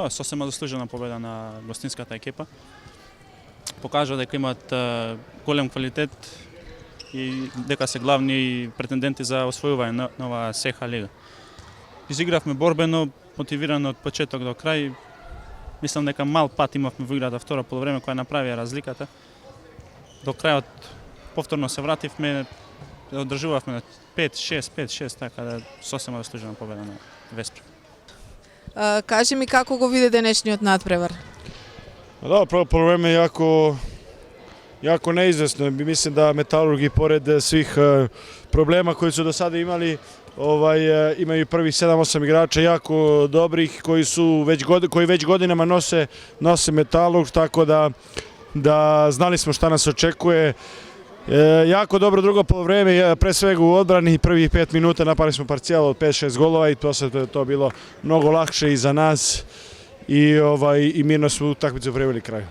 Сосема заслужена победа на гостинската екипа. Покажа дека имаат голем квалитет и дека се главни претенденти за освојување на оваа СХ лига. Изигравме борбено, мотивирано од почеток до крај. Мислам дека мал пат имавме во играта втора полувреме која направија разликата. До крајот повторно се вративме, одржувавме на 5-6, така да сосема заслужена победа на Веспре. Кажи ми како го види денешниот надпревар? Da, prvo polovreme je jako neizvesno. Mislim da Metalurg i pored svih problema koji su do sada imali, imaju prvih 7-8 igrača jako dobrih koji već godinama nose Metalurg, tako da znali smo šta nas očekuje. Jako dobro drugo polovreme, pre svega u odbrani, prvih 5 minuta napali smo parcijal od 5-6 golova i to bilo mnogo lakše i za nas i mirno smo utakmicu priveli kraju.